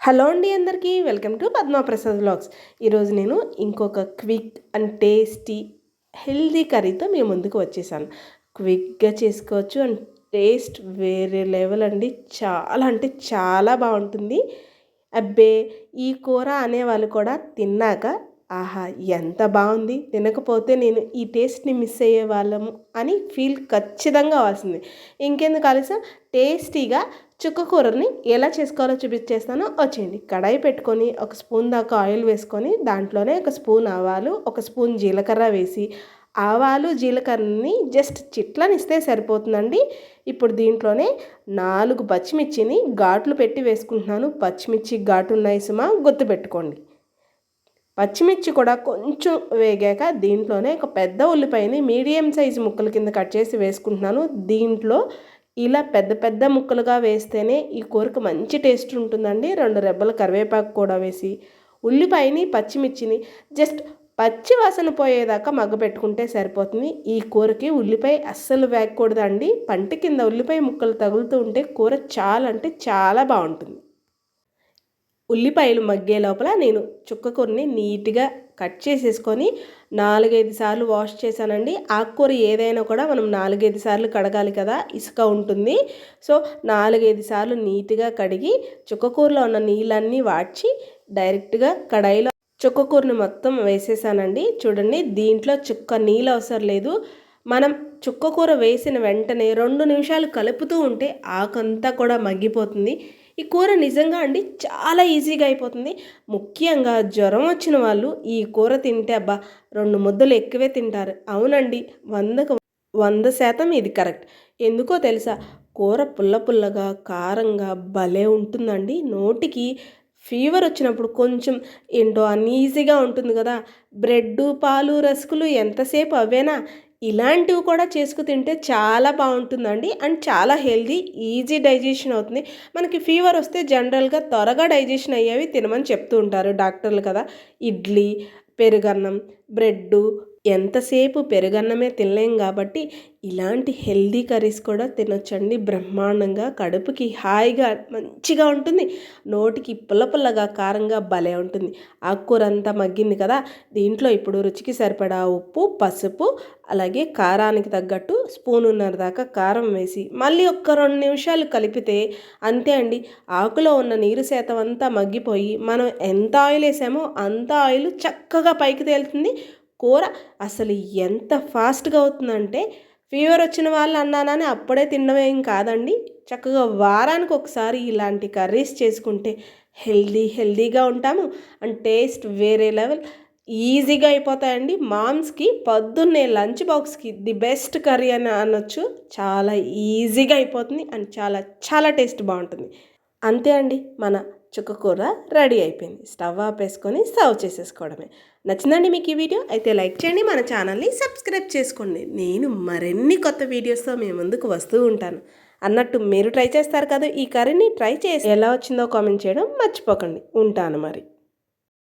Hello అండి అందరికీ welcome to Padma Prasad vlogs. ఈరోజు నేను ఇంకొక క్విక్ అండ్ టేస్టీ హెల్దీ కర్రీతో మీ ముందుకు వచ్చేసాను. క్విక్గా చేసుకోవచ్చు అండ్ టేస్ట్ వేరే లెవెల్ అండి. చాలా అంటే చాలా బాగుంటుంది. అబ్బే ఈ కూర అనేవాళ్ళు కూడా తిన్నాక ఆహా ఎంత బాగుంది, తినకపోతే నేను ఈ టేస్ట్ని మిస్ అయ్యే వాళ్ళము అని ఫీల్ ఖచ్చితంగా అవ్వాల్సింది. ఇంకెందుకు ఆలస్యం, టేస్టీగా చుక్క కూరని ఎలా చేసుకోవాలో చూపించేస్తానో వచ్చేయండి. కడాయి పెట్టుకొని ఒక స్పూన్ దాకా ఆయిల్ వేసుకొని దాంట్లోనే ఒక స్పూన్ ఆవాలు, ఒక స్పూన్ జీలకర్ర వేసి ఆవాలు జీలకర్రని జస్ట్ చిట్లనిస్తే సరిపోతుందండి. ఇప్పుడు దీంట్లోనే 4 పచ్చిమిర్చిని ఘాట్లు పెట్టి వేసుకుంటున్నాను. పచ్చిమిర్చి ఘాటు ఉన్నాయి సుమా, గుర్తుపెట్టుకోండి. పచ్చిమిర్చి కూడా కొంచెం వేగాక దీంట్లోనే ఒక పెద్ద ఉల్లిపాయని మీడియం సైజు ముక్కల కింద కట్ చేసి వేసుకుంటున్నాను. దీంట్లో ఇలా పెద్ద పెద్ద ముక్కలుగా వేస్తేనే ఈ కూరకు మంచి టేస్ట్ ఉంటుందండి. 2 రెబ్బల కరివేపాకు కూడా వేసి ఉల్లిపాయని పచ్చిమిర్చిని జస్ట్ పచ్చి వాసన పోయేదాకా మగ్గబెట్టుకుంటే సరిపోతుంది. ఈ కూరకి ఉల్లిపాయ అస్సలు వేగకూడదండి. పంట కింద ఉల్లిపాయ ముక్కలు తగులుతూ ఉంటే కూర చాలా అంటే చాలా బాగుంటుంది. ఉల్లిపాయలు మగ్గే లోపల నేను చుక్క కూరని నీట్గా కట్ చేసేసుకొని 4-5 సార్లు వాష్ చేశానండి. ఆకుకూర ఏదైనా కూడా మనం 4-5 సార్లు కడగాలి కదా, ఇసుక ఉంటుంది. సో 4-5 సార్లు నీట్గా కడిగి చుక్కకూరలో ఉన్న నీళ్ళన్నీ వాడ్చి డైరెక్ట్గా కడాయిలో చుక్కకూరని మొత్తం వేసేసానండి. చూడండి, దీంట్లో చుక్క నీళ్ళు అవసరం లేదు. మనం చుక్కకూర వేసిన వెంటనే 2 నిమిషాలు కలుపుతూ ఉంటే ఆకంతా కూడా మగ్గిపోతుంది. ఈ కూర నిజంగా అండి చాలా ఈజీగా అయిపోతుంది. ముఖ్యంగా జ్వరం వచ్చిన వాళ్ళు ఈ కూర తింటే అబ్బా 2 ముద్దలు ఎక్కువే తింటారు. అవునండి, 100కు 100% ఇది కరెక్ట్. ఎందుకో తెలుసా, కూర పుల్ల పుల్లగా కారంగా భలే ఉంటుందండి. నోటికి ఫీవర్ వచ్చినప్పుడు కొంచెం ఏంటో అన్ఈజీగా ఉంటుంది కదా, బ్రెడ్ పాలు రస్కులు ఎంతసేపు అవేనా, ఇలాంటివి కూడా చేసుకు తింటే చాలా బాగుంటుందండి. అండ్ చాలా హెల్దీ, ఈజీ డైజెషన్ అవుతుంది. మనకి ఫీవర్ వస్తే జనరల్గా త్వరగా డైజెషన్ అయ్యేవి తినమని చెప్తూ ఉంటారు డాక్టర్లు కదా. ఇడ్లీ, పెరుగన్నం, బ్రెడ్డు, ఎంతసేపు పెరుగన్నమే తినలేం కాబట్టి ఇలాంటి హెల్దీ కర్రీస్ కూడా తినొచ్చండి బ్రహ్మాండంగా. కడుపుకి హాయిగా మంచిగా ఉంటుంది. నోటికి పుల్లపుల్లగా కారంగా భలే ఉంటుంది. ఆకుకూర అంతా మగ్గింది కదా, దీంట్లో ఇప్పుడు రుచికి సరిపడా ఉప్పు, పసుపు, అలాగే కారానికి తగ్గట్టు స్పూనున్నర దాకా కారం వేసి మళ్ళీ ఒక్క 2 నిమిషాలు కలిపితే అంతే అండి. ఆకులో ఉన్న నీరు శాతం అంతా మగ్గిపోయి మనం ఎంత ఆయిల్ వేసామో అంత ఆయిల్ చక్కగా పైకి తేలుతుంది. కూర అసలు ఎంత ఫాస్ట్గా అవుతుందంటే, ఫీవర్ వచ్చిన వాళ్ళు అన్నానని అప్పుడే తినడం కాదండి. చక్కగా వారానికి ఒకసారి ఇలాంటి కర్రీస్ చేసుకుంటే హెల్దీగా ఉంటాము. అండ్ టేస్ట్ వేరే లెవెల్, ఈజీగా అయిపోతాయండి. మామ్స్కి పొద్దున్నే లంచ్ బాక్స్కి ది బెస్ట్ కర్రీ అని అనొచ్చు. చాలా ఈజీగా అయిపోతుంది అండ్ చాలా చాలా టేస్ట్ బాగుంటుంది. అంతే అండి, మన చుక్కకూర రెడీ అయిపోయింది. స్టవ్ ఆపేసుకొని సర్వ్ చేసేసుకోవడమే. నచ్చిందండి మీకు ఈ వీడియో? అయితే లైక్ చేయండి, మన ఛానల్ని సబ్స్క్రైబ్ చేసుకోండి. నేను మరిన్ని కొత్త వీడియోస్తో మీ ముందుకు వస్తూ ఉంటాను. అన్నట్టు మీరు ట్రై చేస్తారు కదా ఈ కర్రీని, ట్రై చేసి ఎలా వచ్చిందో కామెంట్ చేయడం మర్చిపోకండి. ఉంటాను మరి.